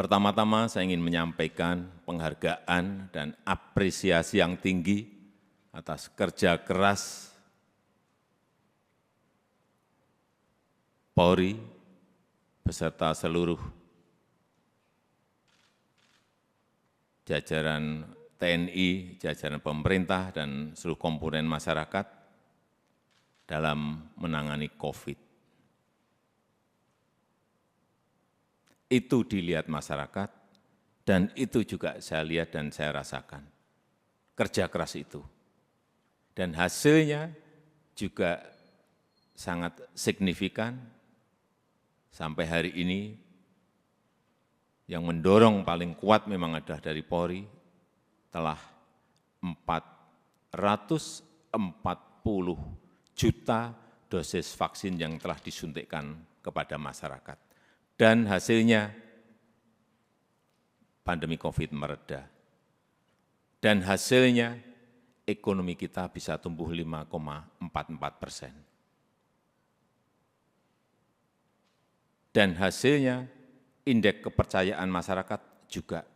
Pertama-tama saya ingin menyampaikan penghargaan dan apresiasi yang tinggi atas kerja keras Polri beserta seluruh jajaran TNI, jajaran pemerintah, dan seluruh komponen masyarakat dalam menangani COVID. Itu dilihat masyarakat, dan itu juga saya lihat dan saya rasakan. Kerja keras itu. Dan hasilnya juga sangat signifikan. Sampai hari ini, yang mendorong paling kuat memang adalah dari Polri, telah 440 juta dosis vaksin yang telah disuntikkan kepada masyarakat. Dan hasilnya pandemi COVID mereda. Dan hasilnya ekonomi kita bisa tumbuh 5,44%. Dan hasilnya indeks kepercayaan masyarakat juga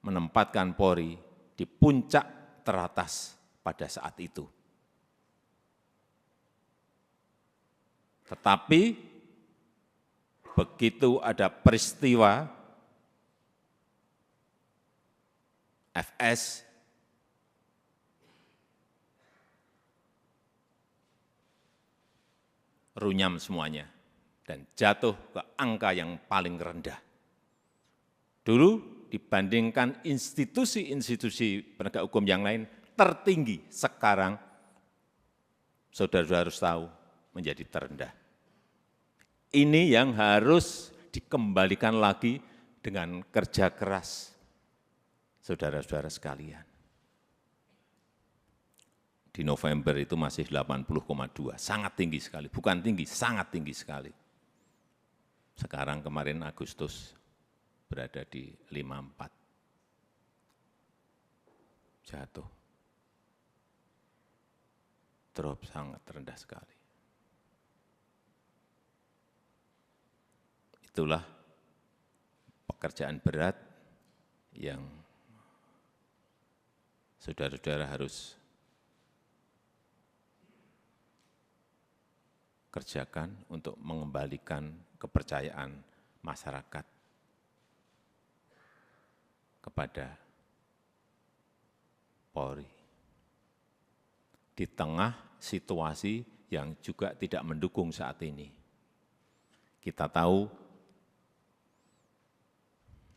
menempatkan Polri di puncak teratas pada saat itu. Tetapi begitu ada peristiwa FS, runyam semuanya dan jatuh ke angka yang paling rendah. Dulu dibandingkan institusi-institusi penegak hukum yang lain tertinggi, sekarang saudara-saudara harus tahu menjadi terendah. Ini yang harus dikembalikan lagi dengan kerja keras saudara-saudara sekalian. Di November itu masih 80,2, sangat tinggi sekali, bukan tinggi, sangat tinggi sekali. Sekarang kemarin Agustus berada di 54, jatuh, drop sangat rendah sekali. Itulah pekerjaan berat yang saudara-saudara harus kerjakan untuk mengembalikan kepercayaan masyarakat kepada Polri. Di tengah situasi yang juga tidak mendukung saat ini. Kita tahu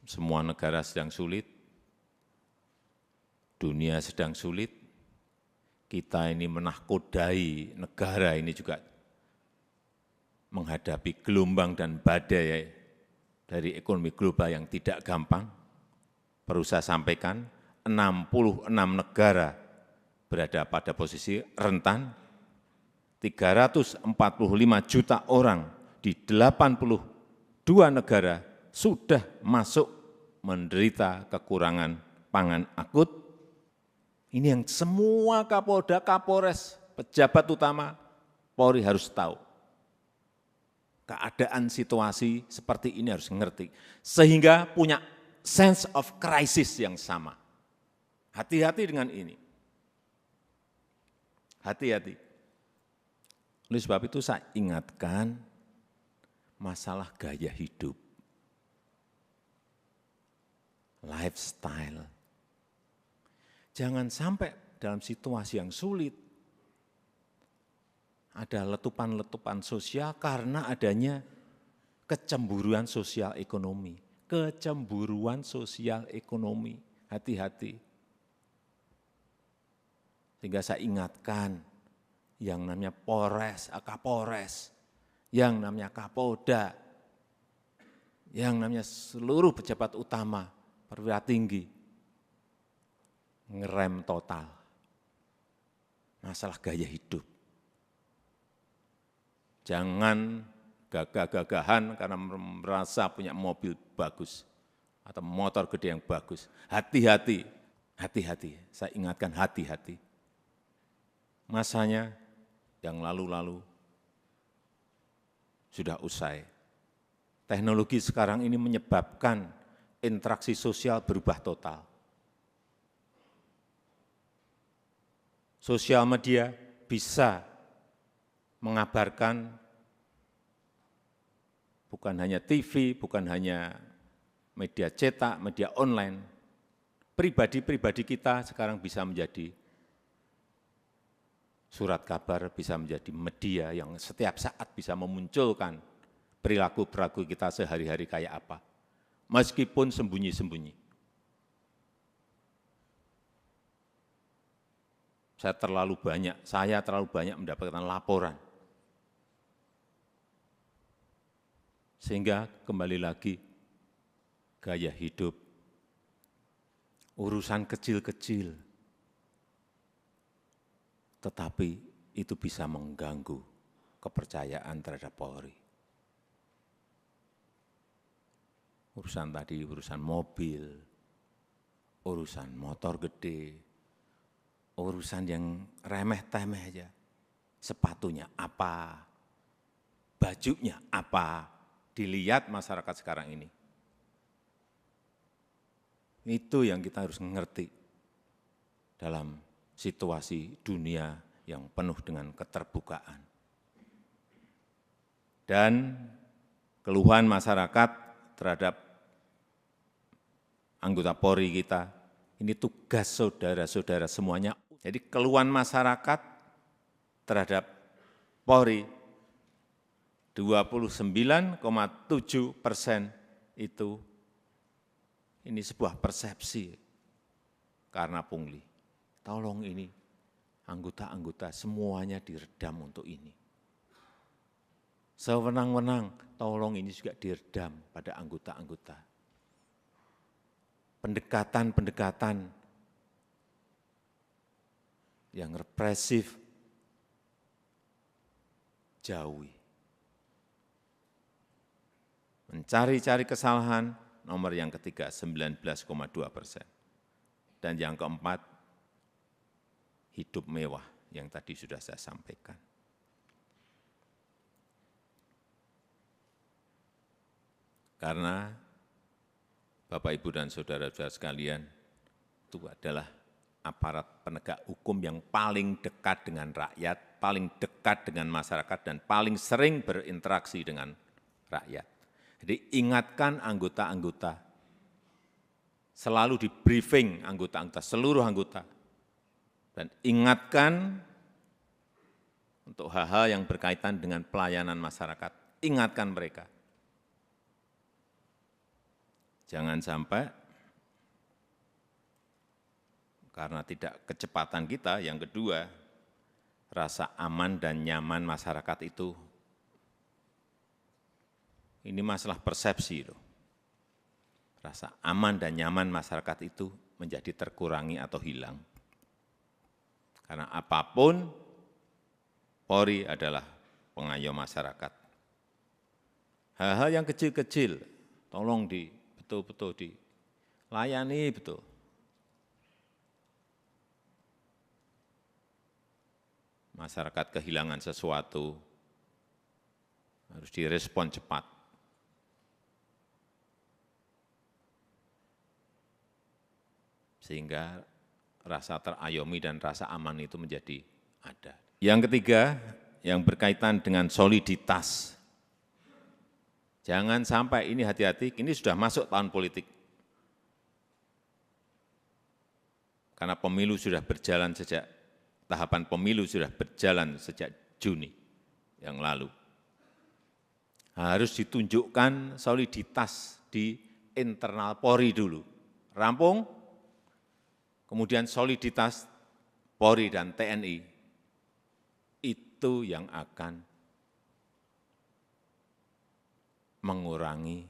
semua negara sedang sulit, dunia sedang sulit, kita ini menahkodai negara ini juga menghadapi gelombang dan badai dari ekonomi global yang tidak gampang. Perlu saya sampaikan, 66 negara berada pada posisi rentan, 345 juta orang di 82 negara sudah masuk menderita kekurangan pangan akut. Ini yang semua Kapolda, Kapolres, pejabat utama Polri harus tahu. Keadaan situasi seperti ini harus mengerti. Sehingga punya sense of crisis yang sama. Hati-hati dengan ini. Hati-hati. Oleh sebab itu saya ingatkan masalah gaya hidup. Lifestyle. Jangan sampai dalam situasi yang sulit ada letupan-letupan sosial karena adanya kecemburuan sosial ekonomi. Kecemburuan sosial ekonomi. Hati-hati. Sehingga saya ingatkan yang namanya Polres, Kapolres, yang namanya Kapolda, yang namanya seluruh pejabat utama, perwira tinggi, ngerem total masalah gaya hidup. Jangan gagah-gagahan karena merasa punya mobil bagus atau motor gede yang bagus. Hati-hati, hati-hati, saya ingatkan hati-hati. Masanya yang lalu-lalu sudah usai. teknologi sekarang ini menyebabkan interaksi sosial berubah total. Sosial media bisa mengabarkan bukan hanya TV, bukan hanya media cetak, media online. Pribadi-pribadi kita sekarang bisa menjadi surat kabar, bisa menjadi media yang setiap saat bisa memunculkan perilaku-perilaku kita sehari-hari kayak apa. Meskipun sembunyi-sembunyi. Saya terlalu banyak mendapatkan laporan. Sehingga kembali lagi, gaya hidup, urusan kecil-kecil, tetapi itu bisa mengganggu kepercayaan terhadap Polri. Urusan tadi, urusan mobil, urusan motor gede, urusan yang remeh-temeh aja. Sepatunya apa, bajunya apa, dilihat masyarakat sekarang ini. Itu yang kita harus mengerti dalam situasi dunia yang penuh dengan keterbukaan. Dan keluhan masyarakat terhadap anggota Polri kita, ini tugas saudara-saudara semuanya. Jadi keluhan masyarakat terhadap Polri 29,7% itu ini sebuah persepsi karena pungli. Tolong ini anggota-anggota semuanya diredam untuk ini. Sewenang-wenang, tolong ini juga diredam pada anggota-anggota. Pendekatan-pendekatan yang represif, jauhi. Mencari-cari kesalahan, nomor yang ketiga 19,2%. Dan yang keempat, hidup mewah yang tadi sudah saya sampaikan. Karena Bapak, Ibu, dan saudara-saudara sekalian, itu adalah aparat penegak hukum yang paling dekat dengan rakyat, paling dekat dengan masyarakat, dan paling sering berinteraksi dengan rakyat. Jadi ingatkan anggota-anggota, selalu di briefing anggota-anggota, seluruh anggota, dan ingatkan untuk hal-hal yang berkaitan dengan pelayanan masyarakat, ingatkan mereka. Jangan sampai karena tidak kecepatan kita, yang kedua, rasa aman dan nyaman masyarakat itu, ini masalah persepsi loh. Rasa aman dan nyaman masyarakat itu menjadi terkurangi atau hilang. Karena apapun, Polri adalah pengayom masyarakat. Hal-hal yang kecil-kecil, tolong betul-betul dilayani betul. Masyarakat kehilangan sesuatu, harus direspon cepat. Sehingga rasa terayomi dan rasa aman itu menjadi ada. Yang ketiga, yang berkaitan dengan soliditas. Jangan sampai ini, hati-hati, ini sudah masuk tahun politik. Karena pemilu sudah berjalan tahapan pemilu sudah berjalan sejak Juni yang lalu. Harus ditunjukkan soliditas di internal Polri dulu. Rampung, kemudian soliditas Polri dan TNI. Itu yang akan mengurangi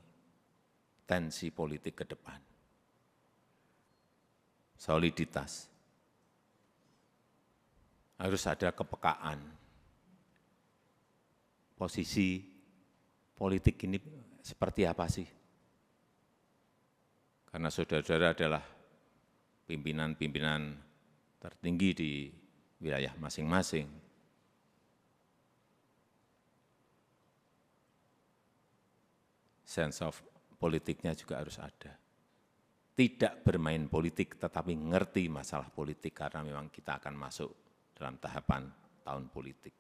tensi politik ke depan. Soliditas. Harus ada kepekaan. Posisi politik ini seperti apa sih? Karena saudara-saudara adalah pimpinan-pimpinan tertinggi di wilayah masing-masing. sense of politiknya juga harus ada. Tidak bermain politik, tetapi ngerti masalah politik, karena memang kita akan masuk dalam tahapan tahun politik.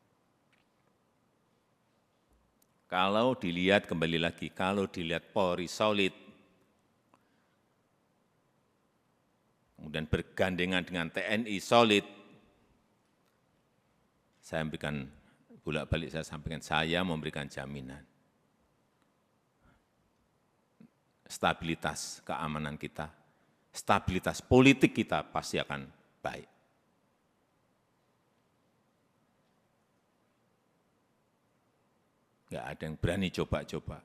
Kalau dilihat, kembali lagi, kalau dilihat Polri solid, kemudian bergandengan dengan TNI solid, saya memberikan, bolak-balik saya sampaikan, saya memberikan jaminan stabilitas keamanan kita, stabilitas politik kita pasti akan baik. Enggak ada yang berani coba-coba.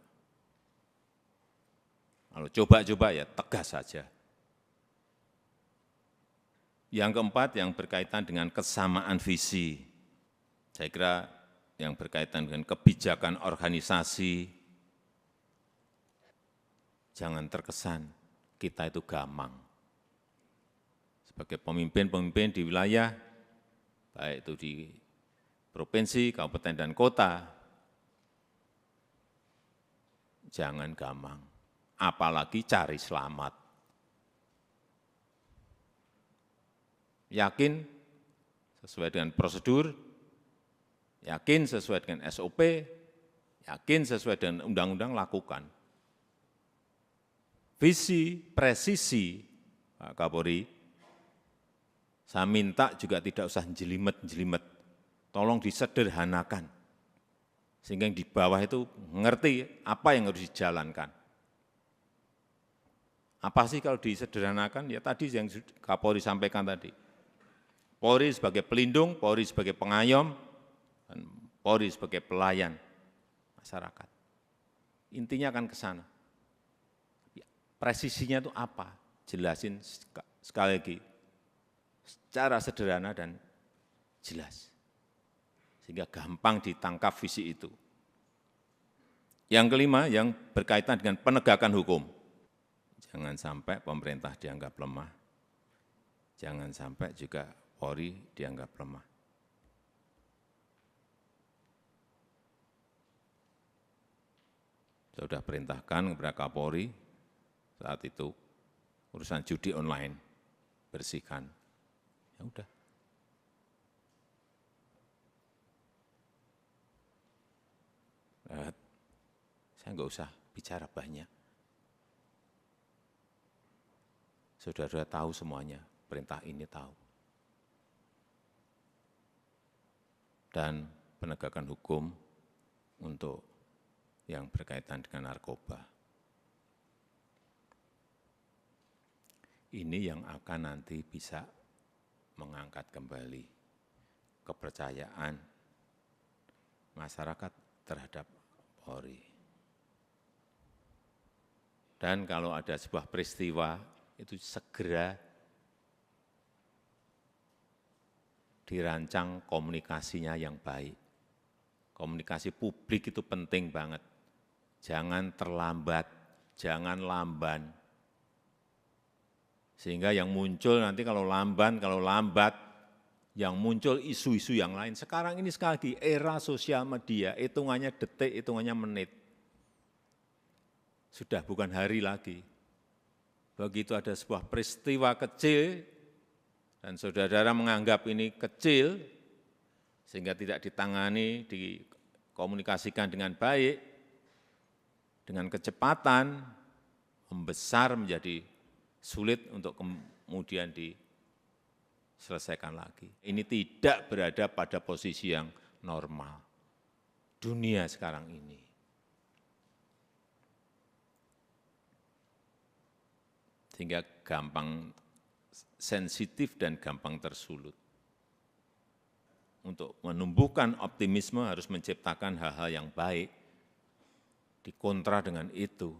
Kalau coba-coba ya tegas saja. Yang keempat, yang berkaitan dengan kesamaan visi. Saya kira yang berkaitan dengan kebijakan organisasi, jangan terkesan kita itu gamang. Sebagai pemimpin-pemimpin di wilayah, baik itu di provinsi, kabupaten, dan kota, jangan gamang, apalagi cari selamat. Yakin sesuai dengan prosedur, yakin sesuai dengan SOP, yakin sesuai dengan undang-undang, lakukan. Visi, presisi, Pak Kapolri, saya minta juga tidak usah jelimet-jelimet, tolong disederhanakan, sehingga yang di bawah itu mengerti apa yang harus dijalankan. Apa sih kalau disederhanakan? Ya tadi yang Kapolri sampaikan tadi, Polri sebagai pelindung, Polri sebagai pengayom, dan Polri sebagai pelayan masyarakat. Intinya akan ke sana. Presisinya itu apa? Jelasin sekali lagi, secara sederhana dan jelas. Sehingga gampang ditangkap visi itu. Yang kelima, yang berkaitan dengan penegakan hukum. Jangan sampai pemerintah dianggap lemah. Jangan sampai juga Polri dianggap lemah. Saya sudah perintahkan kepada Kapolri saat itu, urusan judi online, bersihkan. Ya udah. Saya enggak usah bicara banyak. Saudara tahu semuanya, perintah ini tahu. Dan penegakan hukum untuk yang berkaitan dengan narkoba. Ini yang akan nanti bisa mengangkat kembali kepercayaan masyarakat terhadap Polri. Dan kalau ada sebuah peristiwa, itu segera dirancang komunikasinya yang baik. Komunikasi publik itu penting banget. Jangan terlambat, jangan lamban. Sehingga yang muncul nanti kalau lambat, yang muncul isu-isu yang lain. Sekarang ini sekali lagi era sosial media, hitungannya detik, hitungannya menit. Sudah bukan hari lagi. Begitu ada sebuah peristiwa kecil, dan saudara-saudara menganggap ini kecil, sehingga tidak ditangani, dikomunikasikan dengan baik, dengan kecepatan, membesar menjadi sulit untuk kemudian diselesaikan lagi. Ini tidak berada pada posisi yang normal. Dunia sekarang ini. Sehingga gampang sensitif dan gampang tersulut. Untuk menumbuhkan optimisme harus menciptakan hal-hal yang baik, dikontra dengan itu,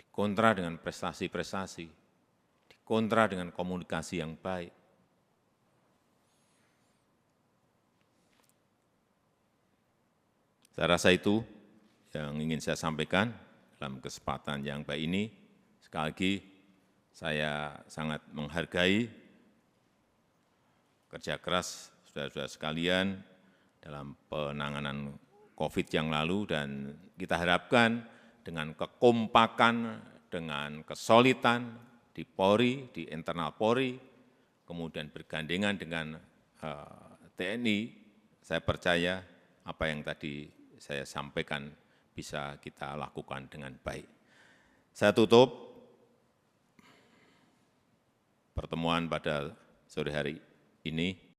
dikontra dengan prestasi-prestasi, dikontra dengan komunikasi yang baik. Saya rasa itu yang ingin saya sampaikan dalam kesempatan yang baik ini. Sekali lagi, saya sangat menghargai kerja keras saudara-saudara sekalian dalam penanganan COVID yang lalu, dan kita harapkan dengan kekompakan, dengan kesolidan di Polri, di internal Polri, kemudian bergandengan dengan TNI, saya percaya apa yang tadi saya sampaikan bisa kita lakukan dengan baik. Saya tutup pertemuan pada sore hari ini.